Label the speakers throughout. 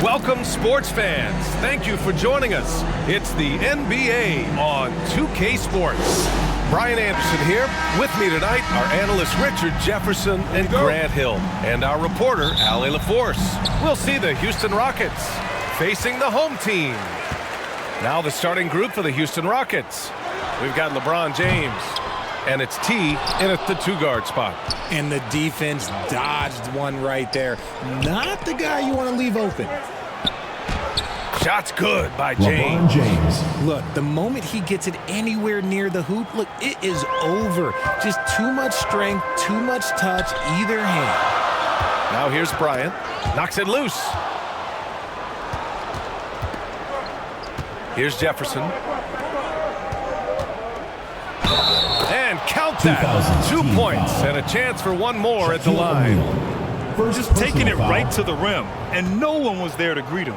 Speaker 1: Welcome, sports fans. Thank you for joining us. It's the NBA on 2K Sports. Brian Anderson here. With me tonight are analysts Richard Jefferson and Grant Hill, and our reporter, Allie LaForce. We'll see the Houston Rockets facing the home team. Now the starting group for the Houston Rockets. We've got LeBron James, and it's T in at the two-guard spot.
Speaker 2: And the defense dodged one right there. Not the guy you want to leave open.
Speaker 1: Shot's good by James.
Speaker 3: LeBron James.
Speaker 2: Look, the moment he gets it anywhere near the hoop, look, it is over. Just too much strength, too much touch, either hand.
Speaker 1: Now here's Bryant. Knocks it loose. Here's Jefferson. And count that. 2 points and a chance for one more at the line.
Speaker 4: Just taking it right to the rim, and no one was there to greet him.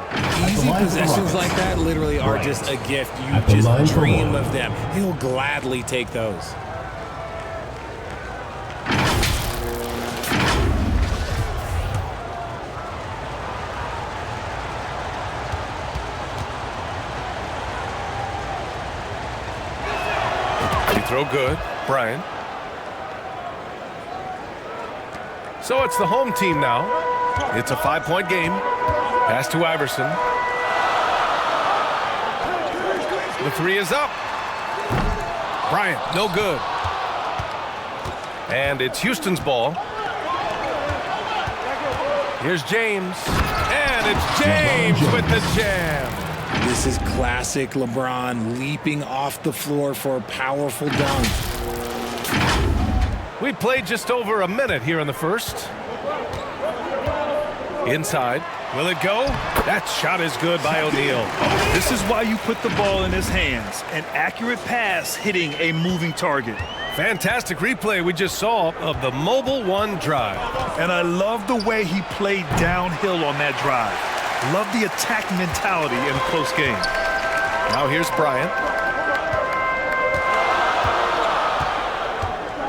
Speaker 2: Easy possessions like that literally are just a gift. You just dream of them. He'll gladly take those.
Speaker 1: Throw good. Bryant. So it's the home team now. It's a 5-point game. Pass to Iverson. The three is up. Bryant, no good. And it's Houston's ball. Here's James. And it's James with the jam.
Speaker 2: This is classic LeBron leaping off the floor for a powerful dunk.
Speaker 1: We played just over a minute here in the first. Inside. Will it go? That shot is good by O'Neal.
Speaker 4: This is why you put the ball in his hands. An accurate pass hitting a moving target.
Speaker 1: Fantastic replay we just saw of the Mobile One drive.
Speaker 4: And I love the way he played downhill on that drive. Love the attack mentality in a close game.
Speaker 1: Now here's Bryant.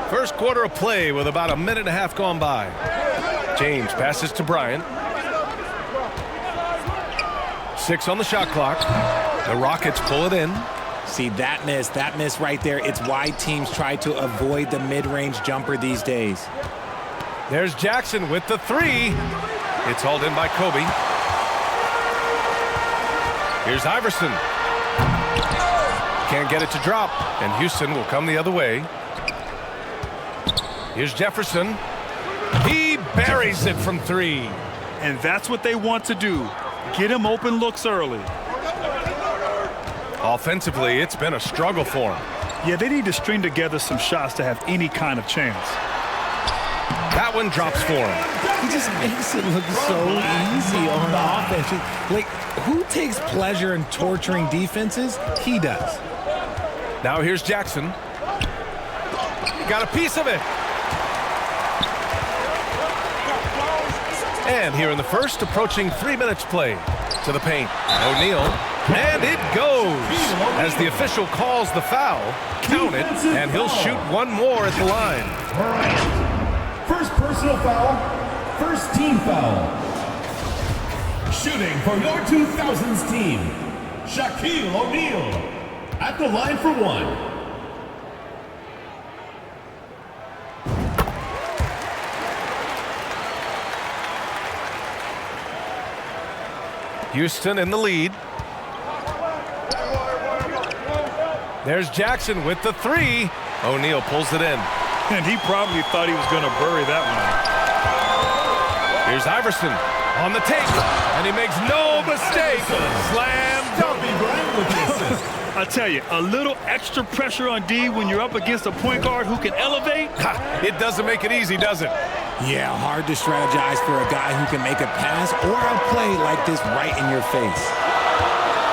Speaker 1: First quarter of play with about a minute and a half gone by. James passes to Bryant. 6 on the shot clock. The Rockets pull it in.
Speaker 2: See, that miss right there. It's why teams try to avoid the mid-range jumper these days.
Speaker 1: There's Jackson with the three. It's hauled in by Kobe. Here's Iverson. Can't get it to drop, and Houston will come the other way. Here's Jefferson. He buries it from three.
Speaker 4: And that's what they want to do. Get him open looks early.
Speaker 1: Offensively, it's been a struggle for him.
Speaker 4: Yeah, they need to string together some shots to have any kind of chance.
Speaker 1: That one drops for him.
Speaker 2: He just makes it look so easy on offense. Like, who takes pleasure in torturing defenses? He does.
Speaker 1: Now here's Jackson. Got a piece of it. And here in the first, approaching 3 minutes play. To the paint. O'Neal. And it goes. As the official calls the foul, count it, and he'll shoot one more at the line.
Speaker 3: All right. First personal foul, first team foul. Shooting for your 2000s team, Shaquille O'Neal. At the line for one.
Speaker 1: Houston in the lead. There's Jackson with the three. O'Neal pulls it in.
Speaker 4: And he probably thought he was going to bury that one.
Speaker 1: Here's Iverson on the tape, and he makes no mistake. Slam dunk.
Speaker 4: I tell you, a little extra pressure on D when you're up against a point guard who can elevate.
Speaker 1: It doesn't make it easy, does it?
Speaker 2: Yeah, hard to strategize for a guy who can make a pass or a play like this right in your face.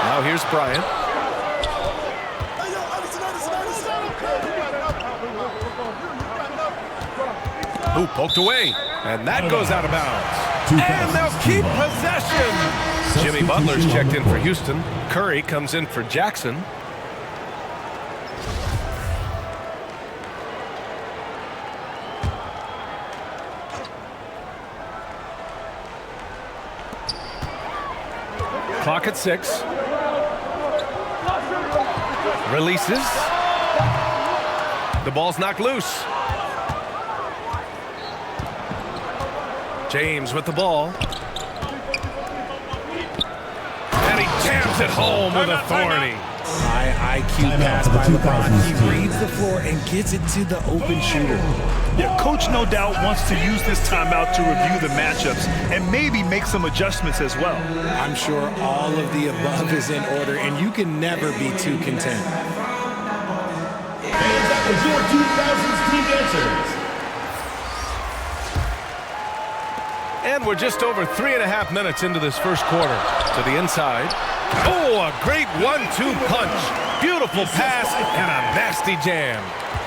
Speaker 1: Now here's Bryant. Ooh, poked away, and that goes out of bounds. And they'll keep possession. Jimmy Butler's checked in for Houston. Curry comes in for Jackson. clock at 6. Releases. The ball's knocked loose. James with the ball. And he jams it home with authority.
Speaker 2: High IQ pass by LeBron. He reads the floor and gets it to the open shooter.
Speaker 4: Yeah, coach no doubt wants to use this timeout to review the matchups and maybe make some adjustments as well.
Speaker 2: I'm sure all of the above is in order, and you can never be too content.
Speaker 3: And that was your 2000s team answers.
Speaker 1: And we're just over 3.5 minutes into this first quarter. To the inside. Oh, a great 1-2 punch. Beautiful pass and a nasty jam.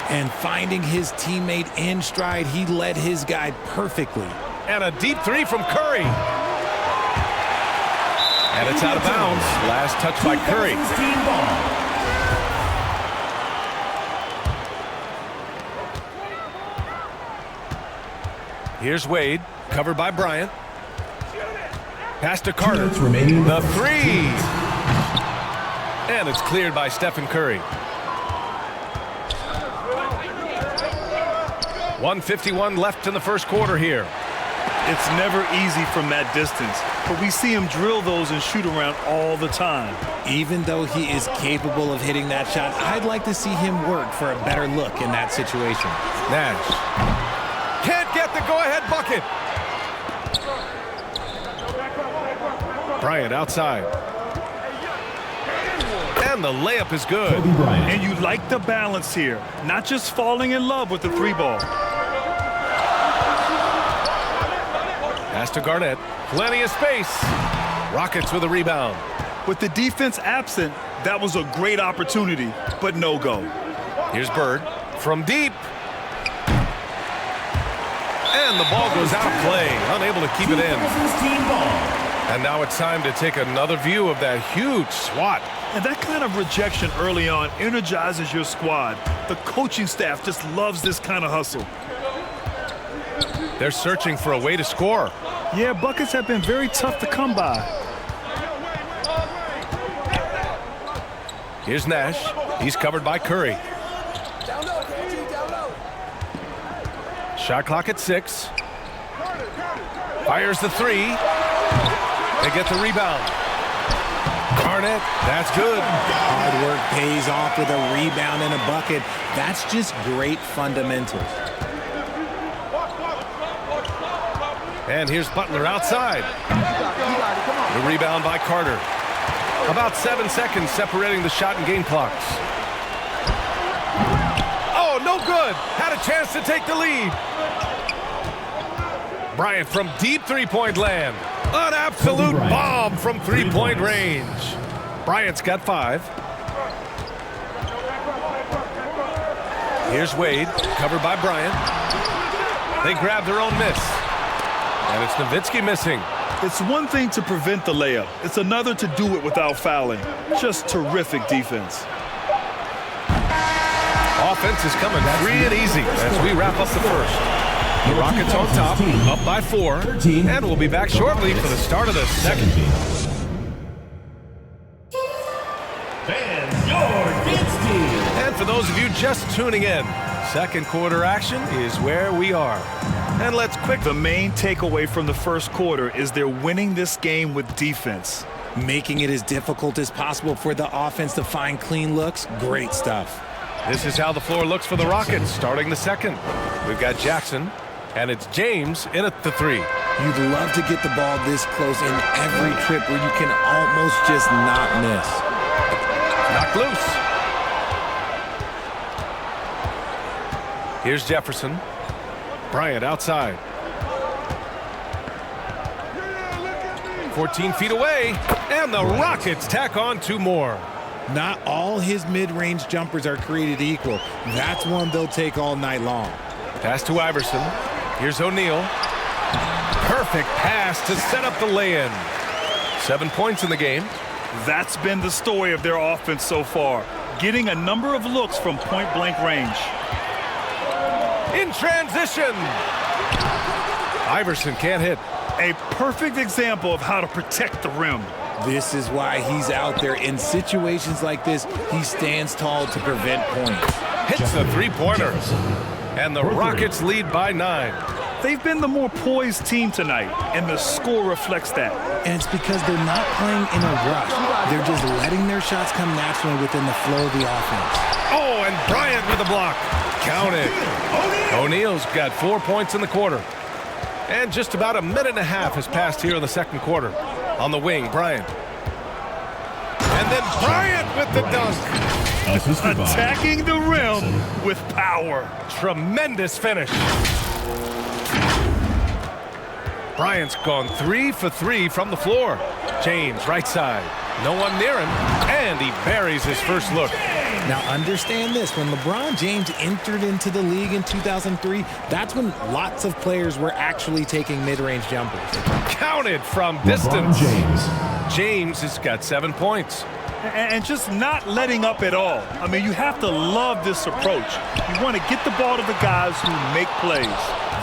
Speaker 2: And finding his teammate in stride, he led his guy perfectly.
Speaker 1: And a deep 3 from Curry. And it's out of bounds. Last touch by Curry.
Speaker 3: Team ball.
Speaker 1: Here's Wade, covered by Bryant. Pass to Carter.
Speaker 3: Remaining
Speaker 1: The 3. And it's cleared by Stephen Curry. 1:51 left in the first quarter here.
Speaker 4: It's never easy from that distance, but we see him drill those and shoot around all the time.
Speaker 2: Even though he is capable of hitting that shot, I'd like to see him work for a better look in that situation.
Speaker 1: Nash can't get the go-ahead bucket. Bryant outside. And the layup is good.
Speaker 3: Kobe Bryant.
Speaker 4: And you like the balance here, not just falling in love with the 3-ball.
Speaker 1: Pass to Garnett. Plenty of space. Rockets with a rebound.
Speaker 4: With the defense absent, that was a great opportunity, but no go.
Speaker 1: Here's Bird from deep. And the ball goes out of play. Unable to keep it in.
Speaker 3: 2000s team ball.
Speaker 1: And now it's time to take another view of that huge swat.
Speaker 4: And that kind of rejection early on energizes your squad. The coaching staff just loves this kind of hustle.
Speaker 1: They're searching for a way to score.
Speaker 4: Yeah, buckets have been very tough to come by.
Speaker 1: Here's Nash. He's covered by Curry. Shot clock at 6. Fires the 3. They get the rebound. Garnett, that's good.
Speaker 2: Hard work pays off with a rebound and a bucket. That's just great fundamentals.
Speaker 1: And here's Butler outside. The rebound by Carter. About 7 seconds separating the shot and game clocks. Oh, no good. Had a chance to take the lead. Bryant from deep three-point land. An absolute bomb from three-point range. Bryant's got 5. Here's Wade, covered by Bryant. They grab their own miss. And it's Nowitzki missing.
Speaker 4: It's one thing to prevent the layup. It's another to do it without fouling. Just terrific defense.
Speaker 1: Offense is coming free and easy as we wrap up the first. The Rockets on top, up by 4, and we'll be back shortly for the start of the second.
Speaker 3: And your dance team.
Speaker 1: And for those of you just tuning in, second quarter action is where we are. And let's quick.
Speaker 4: The main takeaway from the first quarter is they're winning this game with defense.
Speaker 2: Making it as difficult as possible for the offense to find clean looks. Great stuff.
Speaker 1: This is how the floor looks for the Rockets starting the second. We've got Jackson, and it's James in at the 3.
Speaker 2: You'd love to get the ball this close in every trip where you can almost just not miss.
Speaker 1: Knocked loose. Here's Jefferson. Bryant outside. 14 feet away, and the Rockets tack on 2 more.
Speaker 2: Not all his mid-range jumpers are created equal. That's one they'll take all night long.
Speaker 1: Pass to Iverson. Here's O'Neal. Perfect pass to set up the lay-in. 7 points in the game.
Speaker 4: That's been the story of their offense so far, getting a number of looks from point-blank range.
Speaker 1: In transition. Iverson can't hit.
Speaker 4: A perfect example of how to protect the rim.
Speaker 2: This is why he's out there. In situations like this, he stands tall to prevent points.
Speaker 1: Hits the three-pointer. And the Rockets lead by 9.
Speaker 4: They've been the more poised team tonight, and the score reflects that.
Speaker 2: And it's because they're not playing in a rush. They're just letting their shots come naturally within the flow of the offense.
Speaker 1: Oh, and Bryant with a block. Counted. O'Neal's got 4 points in the quarter. And just about a minute and a half has passed here in the second quarter. On the wing, Bryant. And then Bryant with the dunk.
Speaker 4: Attacking the rim with power.
Speaker 1: Tremendous finish. Bryant's gone 3 for 3 from the floor. James, right side. No one near him, and he buries his first look.
Speaker 2: Now understand this, when LeBron James entered into the league in 2003, that's when lots of players were actually taking mid-range jumpers.
Speaker 1: Counted from distance. James has got 7 points.
Speaker 4: And just not letting up at all. I mean, you have to love this approach. You want to get the ball to the guys who make plays.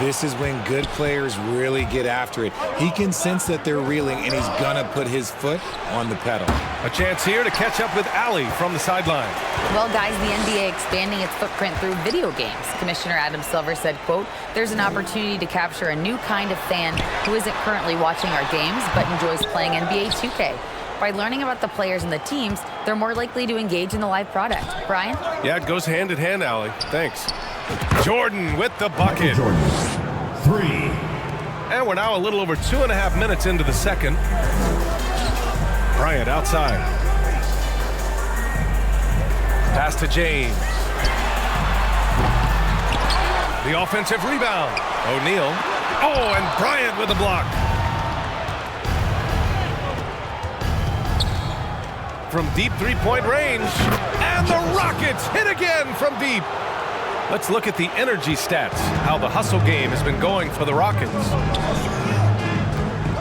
Speaker 2: This is when good players really get after it. He can sense that they're reeling, and he's going to put his foot on the pedal.
Speaker 1: A chance here to catch up with Allie from the sideline.
Speaker 5: Well, guys, the NBA expanding its footprint through video games. Commissioner Adam Silver said, quote, "There's an opportunity to capture a new kind of fan who isn't currently watching our games but enjoys playing NBA 2K. By learning about the players and the teams, they're more likely to engage in the live product." Brian?
Speaker 1: Yeah, it goes hand in hand, Allie. Thanks. Jordan with the bucket.
Speaker 3: Jordan. 3.
Speaker 1: And we're now a little over 2.5 minutes into the second. Bryant outside. Pass to James. The offensive rebound. O'Neal. Oh, and Bryant with the block. From deep three-point range. And the Rockets hit again from deep. Let's look at the energy stats, how the hustle game has been going for the Rockets.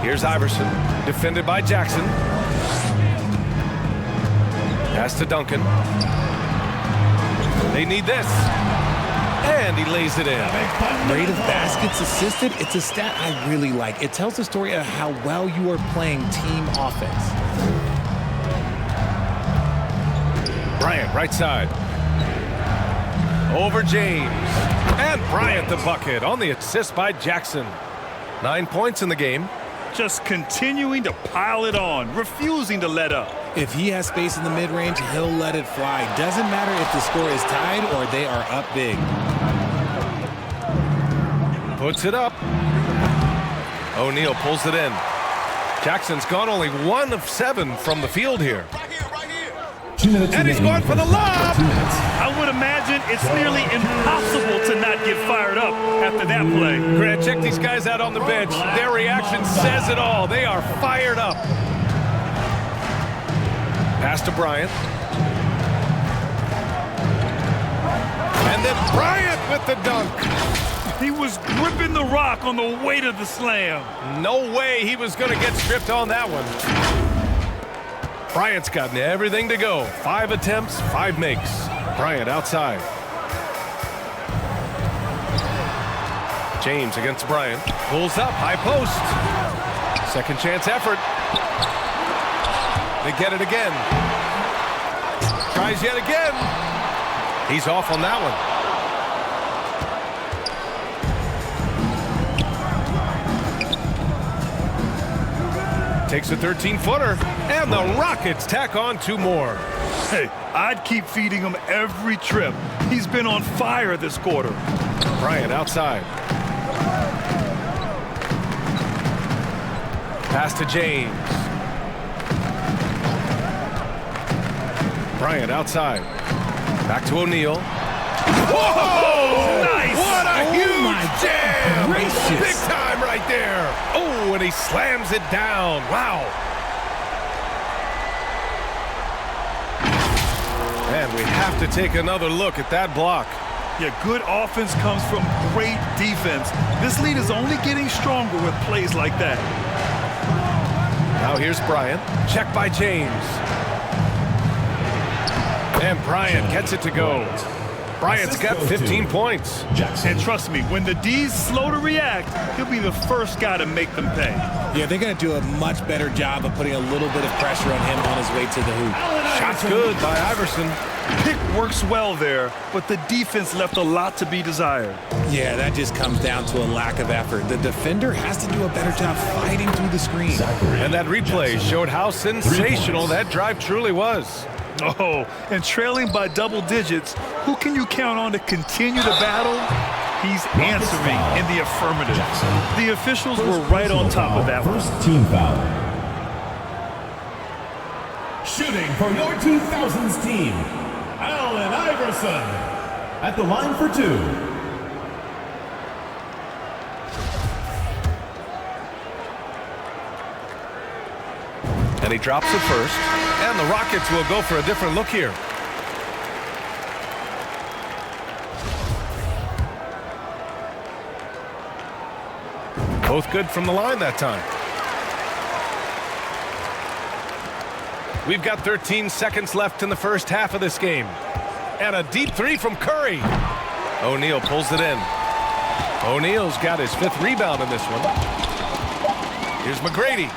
Speaker 1: Here's Iverson, defended by Jackson. Pass to Duncan. They need this. And he lays it in.
Speaker 2: Rate of baskets assisted, it's a stat I really like. It tells the story of how well you are playing team offense.
Speaker 1: Bryant, right side. Over James. And Bryant the bucket on the assist by Jackson. 9 points in the game.
Speaker 4: Just continuing to pile it on, refusing to let up.
Speaker 2: If he has space in the mid-range, he'll let it fly. Doesn't matter if the score is tied or they are up big.
Speaker 1: Puts it up. O'Neal pulls it in. Jackson's gone only 1 of 7 from the field here.
Speaker 3: 2 minutes
Speaker 1: And he's going for the lob.
Speaker 3: 2 minutes.
Speaker 4: I would imagine it's nearly impossible to not get fired up after that play.
Speaker 1: Grant, check these guys out on the bench. Their reaction says it all. They are fired up. Pass to Bryant. And then Bryant with the dunk.
Speaker 4: He was gripping the rock on the weight of the slam.
Speaker 1: No way he was going to get stripped on that one. Bryant's gotten everything to go. 5 attempts, 5 makes. Bryant outside. James against Bryant. Pulls up, high post. Second chance effort. They get it again. Tries yet again. He's off on that one. Takes a 13-footer, and the Rockets tack on 2 more.
Speaker 4: Hey, I'd keep feeding him every trip. He's been on fire this quarter.
Speaker 1: Bryant outside. Pass to James. Bryant outside. Back to O'Neal. Whoa!
Speaker 4: Nice!
Speaker 1: What a huge jam!
Speaker 2: Gracious.
Speaker 1: Big time right there. Oh, and he slams it down. Wow. And we have to take another look at that block.
Speaker 4: Yeah, good offense comes from great defense. This lead is only getting stronger with plays like that.
Speaker 1: Now here's Bryant. Check by James. And Bryant gets it to go. Bryant's got 15 points.
Speaker 4: And trust me, when the D's slow to react, he'll be the first guy to make them pay.
Speaker 2: Yeah, they're going to do a much better job of putting a little bit of pressure on him on his way to the hoop.
Speaker 1: Shot's good by Iverson.
Speaker 4: Pick works well there, but the defense left a lot to be desired.
Speaker 2: Yeah, that just comes down to a lack of effort. The defender has to do a better job fighting through the screen.
Speaker 1: And that replay showed how sensational that drive truly was.
Speaker 4: Oh, and trailing by double digits, who can you count on to continue the battle? He's answering in the affirmative. The officials were right on top of that one.
Speaker 3: First team foul. Shooting for your 2000s team, Allen Iverson at the line for 2.
Speaker 1: And he drops it first. And the Rockets will go for a different look here. Both good from the line that time. We've got 13 seconds left in the first half of this game. And a deep three from Curry. O'Neal pulls it in. O'Neal's got his 5th rebound in this one. Here's McGrady.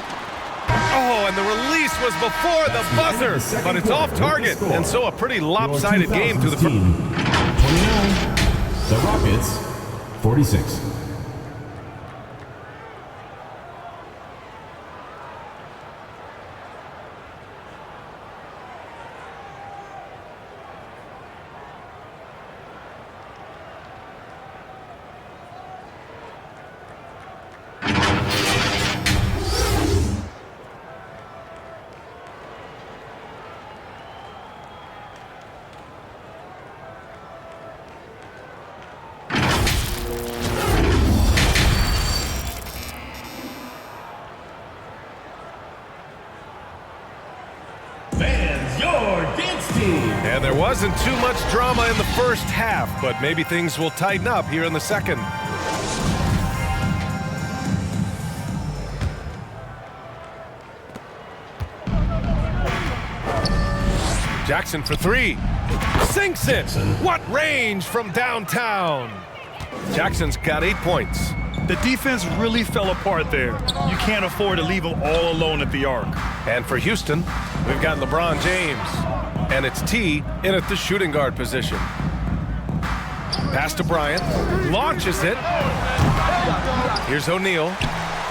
Speaker 1: Oh, and the release was before the buzzer, but it's off target, and so a pretty lopsided game through the first.
Speaker 3: 29, the Rockets, 46.
Speaker 1: And there wasn't too much drama in the first half, but maybe things will tighten up here in the second. Jackson for 3. Sinks it. What range from downtown. Jackson's got 8 points.
Speaker 4: The defense really fell apart there. You can't afford to leave them all alone at the arc.
Speaker 1: And for Houston, we've got LeBron James. And it's T in at the shooting guard position. Pass to Bryant. Launches it. Here's O'Neal.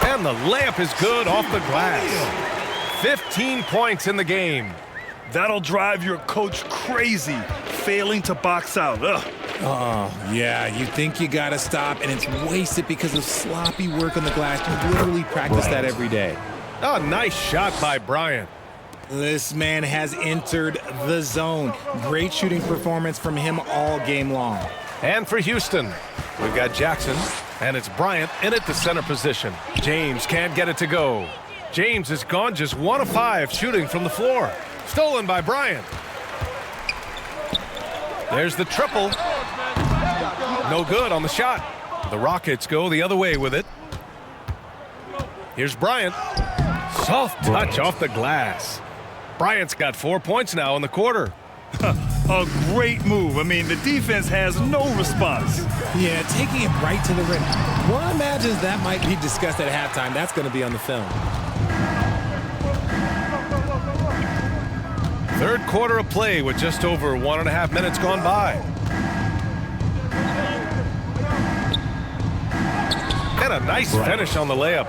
Speaker 1: And the layup is good off the glass. 15 points in the game.
Speaker 4: That'll drive your coach crazy, failing to box out. Ugh.
Speaker 2: Oh, yeah, you think you got to stop, and it's wasted because of sloppy work on the glass. You literally practice that every day.
Speaker 1: Oh, nice shot by Bryant.
Speaker 2: This man has entered the zone. Great shooting performance from him all game long.
Speaker 1: And for Houston, we've got Jackson, and it's Bryant in at the center position. James can't get it to go. James has gone just 1 of 5 shooting from the floor. Stolen by Bryant. There's the triple. No good on the shot. The Rockets go the other way with it. Here's Bryant. Soft touch off the glass. Bryant's got 4 points now in the quarter.
Speaker 4: A great move. I mean, the defense has no response.
Speaker 2: Yeah, taking it right to the rim. One imagines that might be discussed at halftime. That's going to be on the film.
Speaker 1: Third quarter of play with just over 1.5 minutes gone by. And a nice finish on the layup.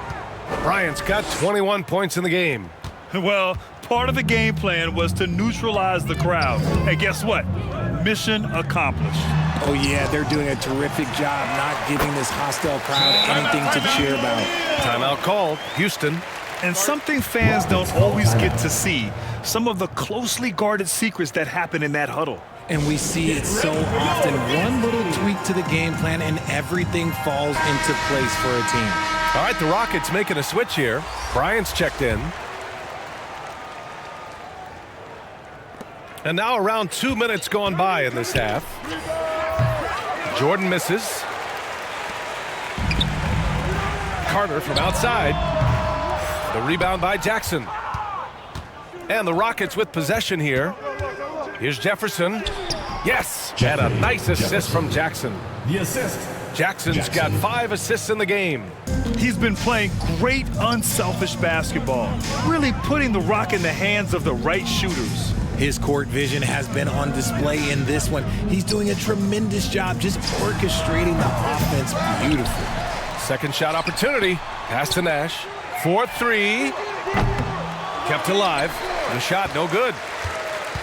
Speaker 1: Bryant's got 21 points in the game.
Speaker 4: Well, part of the game plan was to neutralize the crowd. And guess what? Mission accomplished.
Speaker 2: Oh, yeah, they're doing a terrific job not giving this hostile crowd anything to cheer about.
Speaker 1: Timeout called. Houston.
Speaker 4: And something fans don't always get to see, some of the closely guarded secrets that happen in that huddle.
Speaker 2: And we see it so often. One little tweak to the game plan and everything falls into place for a team.
Speaker 1: All right, the Rockets making a switch here. Bryant's checked in. And now around 2 minutes gone by in this half. Jordan misses. Carter from outside. The rebound by Jackson. And the Rockets with possession here. Here's Jefferson. Yes! And a nice assist from Jackson.
Speaker 3: The assist.
Speaker 1: Jackson's got 5 assists in the game.
Speaker 4: He's been playing great, unselfish basketball, really putting the rock in the hands of the right shooters.
Speaker 2: His court vision has been on display in this one. He's doing a tremendous job just orchestrating the offense beautifully.
Speaker 1: Second shot opportunity. Pass to Nash. 4-3. Kept alive. The shot no good.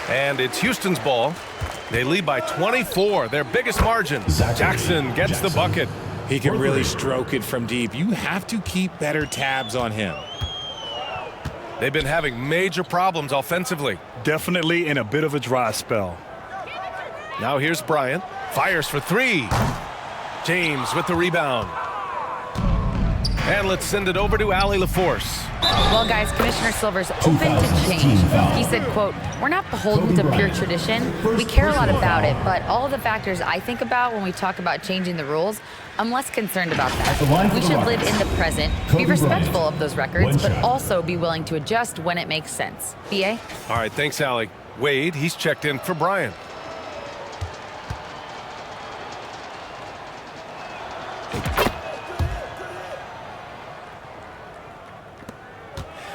Speaker 1: And it's Houston's ball. They lead by 24, their biggest margin. Jackson gets the bucket.
Speaker 2: He can really stroke it from deep. You have to keep better tabs on him.
Speaker 1: They've been having major problems offensively.
Speaker 4: Definitely in a bit of a dry spell.
Speaker 1: Now here's Bryant. Fires for 3. James with the rebound. And let's send it over to Allie LaForce.
Speaker 5: Well, guys, Commissioner Silver's open to change. He said, quote, "We're not beholden to pure tradition. We care a lot about it, but all of the factors I think about when we talk about changing the rules, I'm less concerned about that. We should live in the present, be respectful of those records, but also be willing to adjust when it makes sense." B.A.?
Speaker 1: All right, thanks, Allie. Wade, he's checked in for Bryant.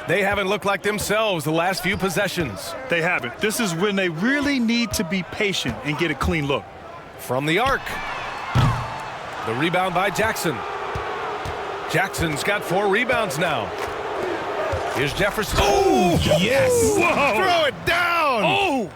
Speaker 1: They haven't looked like themselves the last few possessions.
Speaker 4: They haven't. This is when they really need to be patient and get a clean look.
Speaker 1: From the arc. The rebound by Jackson. Jackson's got 4 rebounds now. Here's Jefferson. Oh,
Speaker 2: Yes!
Speaker 4: Whoa!
Speaker 1: throw it down!
Speaker 4: Oh!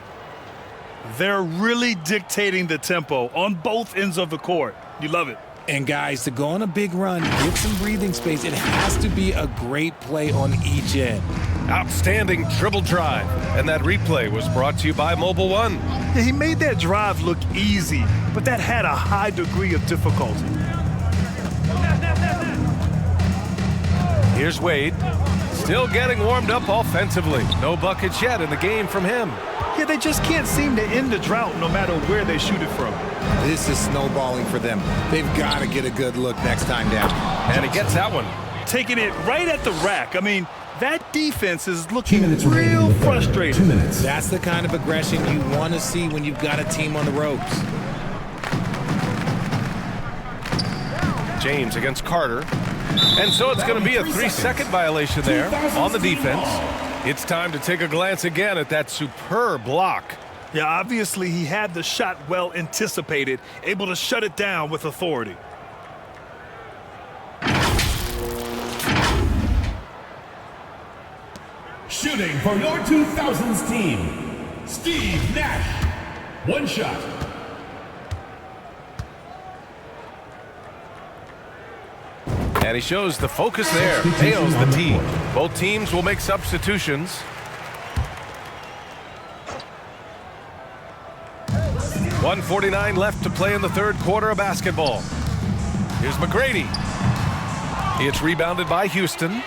Speaker 4: They're really dictating the tempo on both ends of the court. You love it.
Speaker 2: And guys, to go on a big run, get some breathing space, it has to be a great play on each end.
Speaker 1: Outstanding dribble drive. And that replay was brought to you by Mobile One.
Speaker 4: Yeah, he made that drive look easy, but that had a high degree of difficulty.
Speaker 1: Here's Wade. Still getting warmed up offensively. No buckets yet in the game from him.
Speaker 4: Yeah, they just can't seem to end the drought no matter where they shoot it from.
Speaker 2: This is snowballing for them. They've got to get a good look next time down.
Speaker 1: And he gets that one.
Speaker 4: Taking it right at the rack. I mean, that defense is
Speaker 3: 2
Speaker 4: looking
Speaker 3: minutes remaining in
Speaker 4: real
Speaker 3: the third.
Speaker 4: frustrated.
Speaker 3: 2 minutes.
Speaker 2: That's the kind of aggression you want to see when you've got a team on the ropes.
Speaker 1: James against Carter. And so it's going to be a 3-second violation there on the defense. It's time to take a glance again at that superb block.
Speaker 4: Yeah, obviously he had the shot well anticipated, able to shut it down with authority.
Speaker 3: Shooting for your 2000s team, Steve Nash. 1 shot.
Speaker 1: And he shows the focus there. Nails the tee. Both teams will make substitutions. 1:49 left to play in the third quarter of basketball. Here's McGrady. It's rebounded by Houston.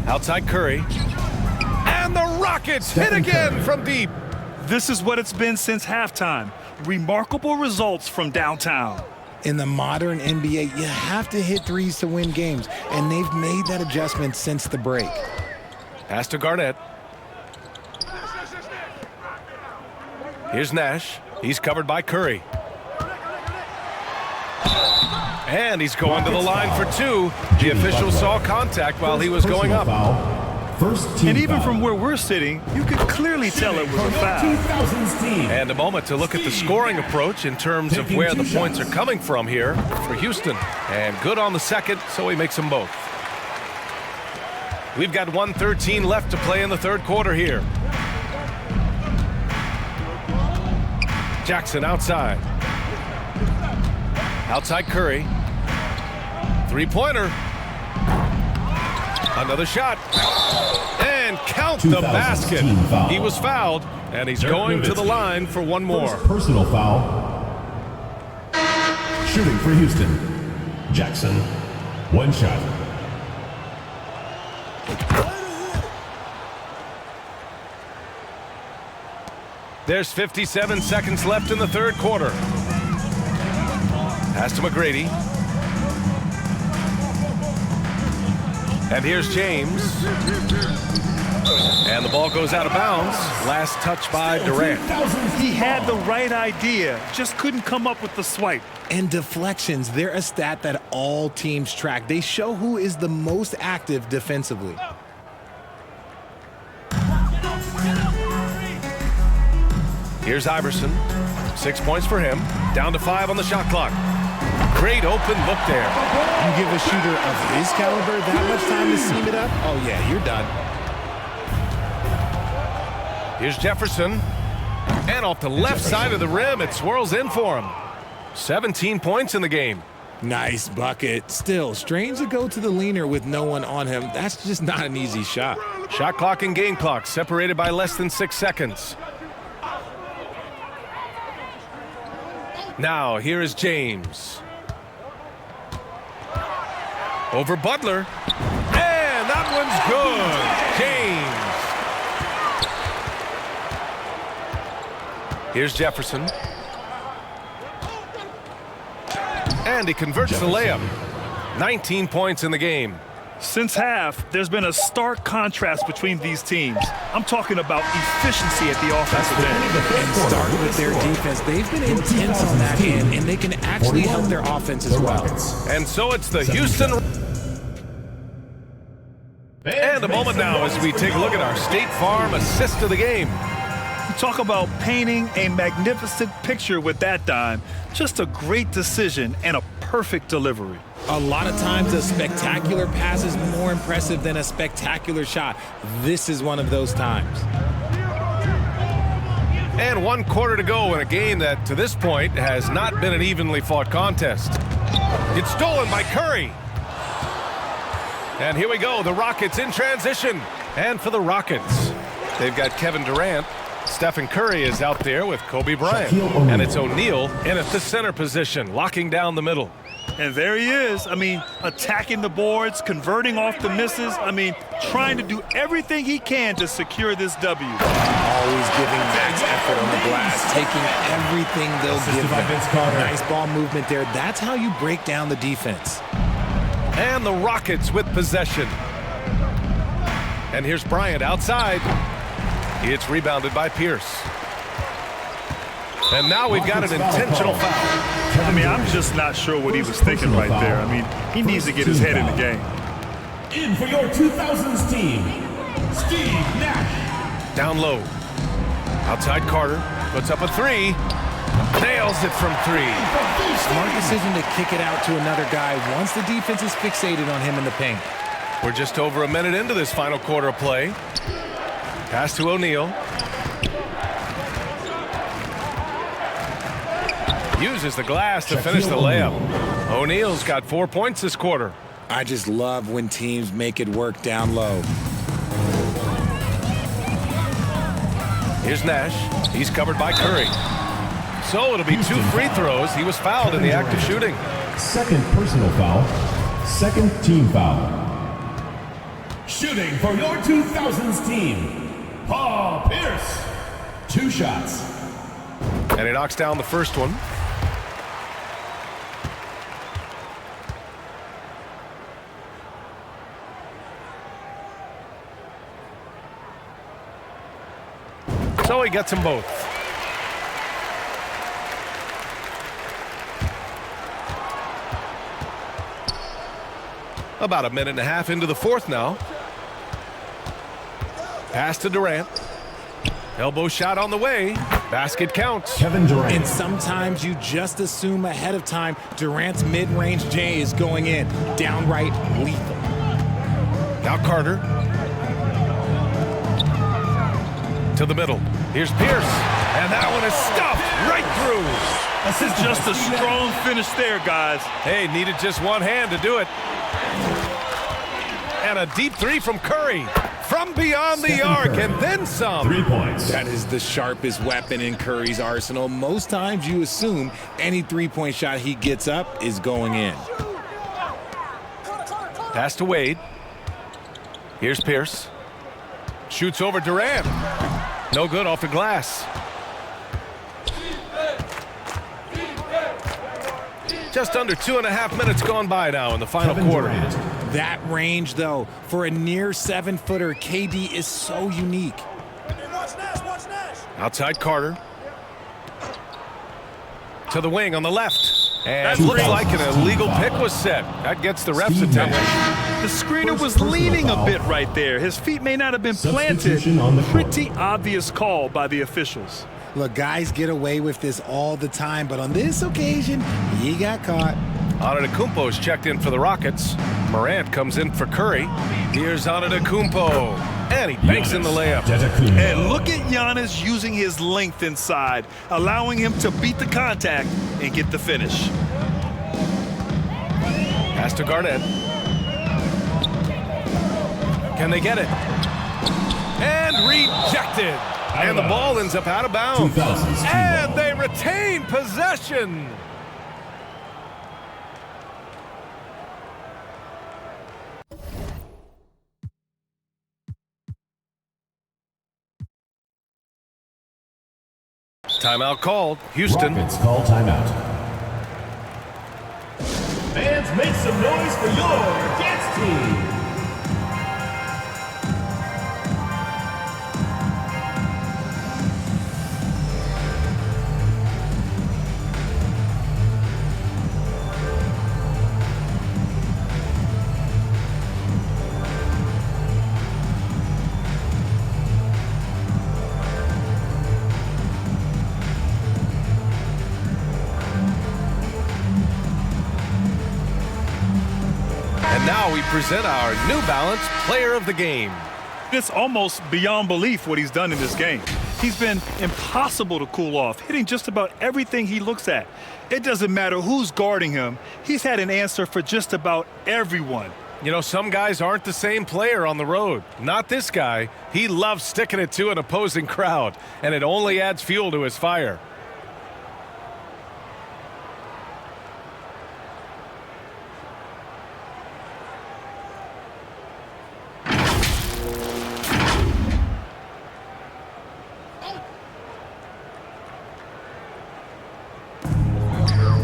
Speaker 1: Outside Curry. And the Rockets hit again from deep.
Speaker 4: This is what it's been since halftime. Remarkable results from downtown.
Speaker 2: In the modern NBA, you have to hit threes to win games, and they've made that adjustment since the break.
Speaker 1: Pass to Garnett. Here's Nash. He's covered by Curry. And he's going to the line for 2. The official saw contact while he was going up.
Speaker 3: First team
Speaker 4: And even
Speaker 3: foul.
Speaker 4: from where we're sitting, you could clearly tell it was a foul.
Speaker 3: 2000s team.
Speaker 1: And a moment to look at the scoring approach in terms of where the points are coming from here for Houston. And good on the second, so he makes them both. We've got 1:13 left to play in the third quarter here. Jackson outside. Outside Curry. 3-pointer. Another shot. And count the
Speaker 3: 2000
Speaker 1: basket.
Speaker 3: team foul.
Speaker 1: He was fouled, and he's
Speaker 3: Dirk
Speaker 1: going to the
Speaker 3: Nowitzki.
Speaker 1: line for one more.
Speaker 3: First personal foul. Shooting for Houston, Jackson. 1 shot.
Speaker 1: There's 57 seconds left in the third quarter. Pass to McGrady. And here's James. And the ball goes out of bounds. Last touch by Durant.
Speaker 4: He had the right idea, just couldn't come up with the swipe.
Speaker 2: And deflections, they're a stat that all teams track. They show who is the most active defensively.
Speaker 1: Here's Iverson. 6 points for him. Down to 5 on the shot clock. Great open look there.
Speaker 2: You give a shooter of his caliber that much time to seam it up? Oh, yeah, you're done.
Speaker 1: Here's Jefferson. And off the left side of the rim, it swirls in for him. 17 points in the game.
Speaker 2: Nice bucket. Still, strange to go to the leaner with no one on him. That's just not an easy shot.
Speaker 1: Shot clock and game clock separated by less than 6 seconds. Now, here is James. Over Butler. And that one's good. James. Here's Jefferson. And he converts the layup. 19 points in the game.
Speaker 4: Since half, there's been a stark contrast between these teams. I'm talking about efficiency at the offensive end.
Speaker 2: And start with their defense. They've been intense on that end, and they can actually help their offense as well.
Speaker 1: And so it's the Houston. And a moment now as we take a look at our State Farm assist of the game.
Speaker 4: Talk about painting a magnificent picture with that dime. Just a great decision and a perfect delivery.
Speaker 2: A lot of times a spectacular pass is more impressive than a spectacular shot. This is one of those times.
Speaker 1: And 1 quarter to go in a game that, to this point, has not been an evenly fought contest. It's stolen by Curry. And here we go, the Rockets in transition. And for the Rockets, they've got Kevin Durant. Stephen Curry is out there with Kobe Bryant. And it's O'Neal in at the center position, locking down the middle.
Speaker 4: And there he is. I mean, attacking the boards, converting off the misses. I mean, trying to do everything he can to secure this W.
Speaker 2: Always giving max effort on the glass, taking everything they'll give them. Nice ball movement there. That's how you break down the defense.
Speaker 1: And the Rockets with possession. And here's Bryant outside. It's rebounded by Pierce. And now we've got an intentional foul.
Speaker 4: I mean, I'm just not sure what he was thinking right there. I mean, he needs to get his head in the game.
Speaker 3: In for your 2000s team, Steve Nash.
Speaker 1: Down low. Outside Carter. Puts up a 3. Nails it from 3.
Speaker 2: Smart decision to kick it out to another guy once the defense is fixated on him in the paint.
Speaker 1: We're just over a minute into this final quarter of play. Pass to O'Neal. Uses the glass to finish the layup. O'Neal's got 4 points this quarter.
Speaker 2: I just love when teams make it work down low.
Speaker 1: Here's Nash. He's covered by Curry. So it'll be 2 free throws. He was fouled in the act of shooting.
Speaker 3: Second personal foul. Second team foul. Shooting for your 2000s team, Paul Pierce. 2 shots.
Speaker 1: And he knocks down the first one. So he gets them both. About a minute and a half into the fourth now. Pass to Durant. Elbow shot on the way. Basket counts.
Speaker 3: Kevin Durant.
Speaker 2: And sometimes you just assume ahead of time Durant's mid-range J is going in. Downright lethal.
Speaker 1: Now Carter. To the middle. Here's Pierce. And that one is stuffed right through.
Speaker 4: This is just a strong finish there, guys.
Speaker 1: Hey, needed just one hand to do it. And a deep 3 from Curry. From beyond the arc and then some.
Speaker 3: 3 points.
Speaker 2: That is the sharpest weapon in Curry's arsenal. Most times you assume any three-point shot he gets up is going in.
Speaker 1: Pass to Wade. Here's Pierce. Shoots over Durant. No good off the glass. Just under 2.5 minutes gone by now in the final quarter.
Speaker 2: That range, though, for a near 7-footer, KD is so unique.
Speaker 1: Outside Carter. To the wing on the left. And
Speaker 4: That's
Speaker 1: looks
Speaker 4: great.
Speaker 1: like an illegal pick was set. That gets the ref's
Speaker 3: Steve
Speaker 1: attention.
Speaker 3: Nash.
Speaker 4: The screener
Speaker 3: First
Speaker 4: was
Speaker 3: personal
Speaker 4: leaning a
Speaker 3: foul.
Speaker 4: bit right there. His feet may not have been planted.
Speaker 3: Substitution on the court.
Speaker 4: Pretty obvious call by the officials.
Speaker 2: Look, guys get away with this all the time, but on this occasion, he got caught.
Speaker 1: Antetokounmpo's checked in for the Rockets. Morant comes in for Curry. Here's Antetokounmpo. And he banks in the layup.
Speaker 3: Antetokounmpo.
Speaker 4: And look at Giannis using his length inside, allowing him to beat the contact and get the finish.
Speaker 1: Pass to Garnett. Can they get it? And rejected. And the ball ends up out of bounds.
Speaker 3: 2000's two
Speaker 1: And
Speaker 3: ball.
Speaker 1: they retain possession. Timeout called. Houston.
Speaker 3: Rockets call timeout. Fans, make some noise for your dance team.
Speaker 1: And now we present our New Balance Player of the Game.
Speaker 4: It's almost beyond belief what he's done in this game. He's been impossible to cool off, hitting just about everything he looks at. It doesn't matter who's guarding him. He's had an answer for just about everyone.
Speaker 1: You know, some guys aren't the same player on the road. Not this guy. He loves sticking it to an opposing crowd, and it only adds fuel to his fire.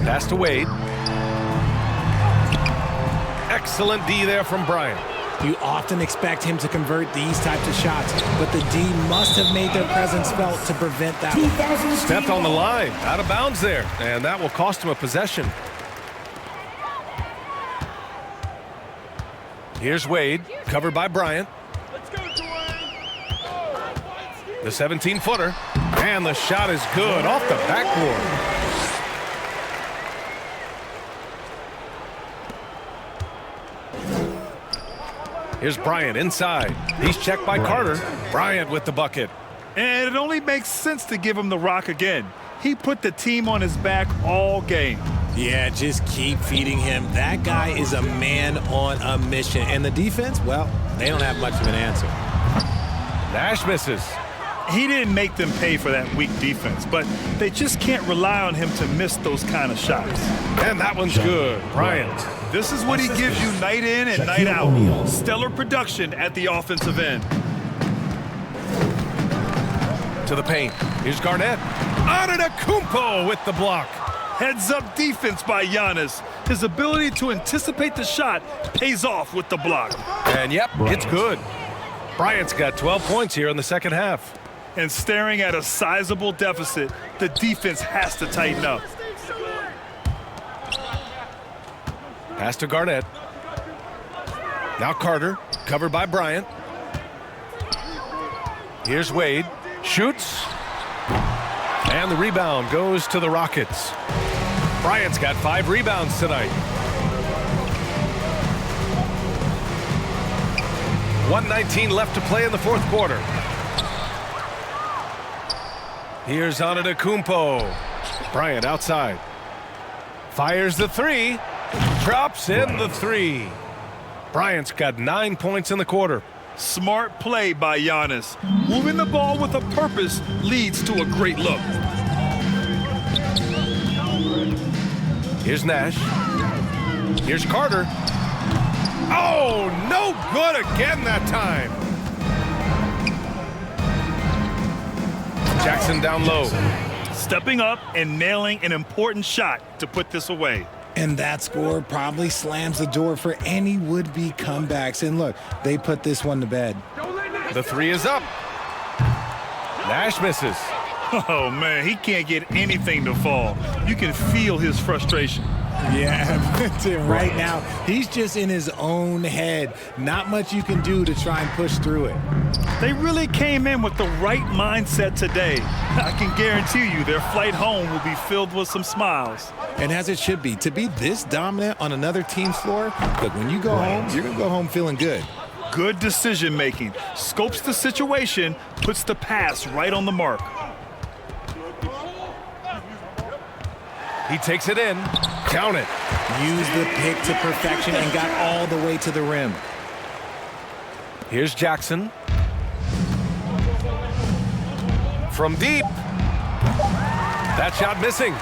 Speaker 1: Pass to Wade. Excellent D there from Bryant.
Speaker 2: You often expect him to convert these types of shots, but the D must have made their presence felt to prevent that.
Speaker 3: 2000's
Speaker 1: Stepped
Speaker 3: team
Speaker 1: on the
Speaker 3: ball.
Speaker 1: line, out of bounds there, and that will cost him a possession. Here's Wade, covered by Bryant. The 17-footer, and the shot is good off the backboard. Here's Bryant inside. He's checked by Carter. Bryant with the bucket.
Speaker 4: And it only makes sense to give him the rock again. He put the team on his back all game.
Speaker 2: Yeah, just keep feeding him. That guy is a man on a mission. And the defense, well, they don't have much of an answer.
Speaker 1: Nash misses.
Speaker 4: He didn't make them pay for that weak defense, but they just can't rely on him to miss those kind of shots.
Speaker 1: And that one's good. Bryant.
Speaker 4: This is what he gives you night in and night
Speaker 3: Shaquille
Speaker 4: out.
Speaker 3: O'Neal.
Speaker 4: Stellar production at the offensive end.
Speaker 1: To the paint. Here's Garnett. Antetokounmpo with the block.
Speaker 4: Heads-up defense by Giannis. His ability to anticipate the shot pays off with the block.
Speaker 1: And yep, it's good. Bryant's got 12 points here in the second half.
Speaker 4: And staring at a sizable deficit, the defense has to tighten up.
Speaker 1: Pass to Garnett. Now Carter, covered by Bryant. Here's Wade. Shoots. And the rebound goes to the Rockets. Bryant's got 5 rebounds tonight. 1:19 left to play in the fourth quarter. Here's Antetokounmpo. Bryant outside. Fires the three. Drops in the three. Bryant's got 9 points in the quarter.
Speaker 4: Smart play by Giannis. Moving the ball with a purpose leads to a great look.
Speaker 1: Here's Nash. Here's Carter. Oh, no good again that time. Jackson down low.
Speaker 4: Stepping up and nailing an important shot to put this away.
Speaker 2: And that score probably slams the door for any would-be comebacks. And look, they put this one to bed.
Speaker 1: The three is up. Nash misses.
Speaker 4: Oh, man, he can't get anything to fall. You can feel his frustration.
Speaker 2: Yeah, right now, he's just in his own head. Not much you can do to try and push through it.
Speaker 4: They really came in with the right mindset today. I can guarantee you their flight home will be filled with some smiles.
Speaker 2: And as it should be, to be this dominant on another team's floor, look, when you go home, you're going to go home feeling good.
Speaker 4: Good decision making. Scopes the situation, puts the pass right on the mark.
Speaker 1: He takes it in. Count it.
Speaker 2: Used the pick to perfection and got all the way to the rim.
Speaker 1: Here's Jackson. From deep. That shot missing.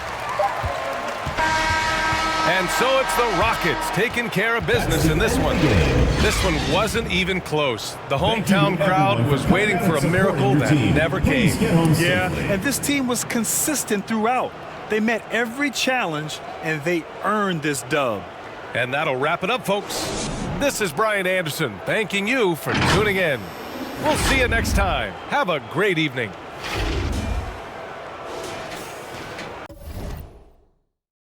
Speaker 1: And so it's the Rockets taking care of business in this one. This one wasn't even close. The hometown crowd was waiting for a miracle that never came.
Speaker 4: Yeah, and this team was consistent throughout. They met every challenge, and they earned this dub.
Speaker 1: And that'll wrap it up, folks. This is Brian Anderson thanking you for tuning in. We'll see you next time. Have a great evening.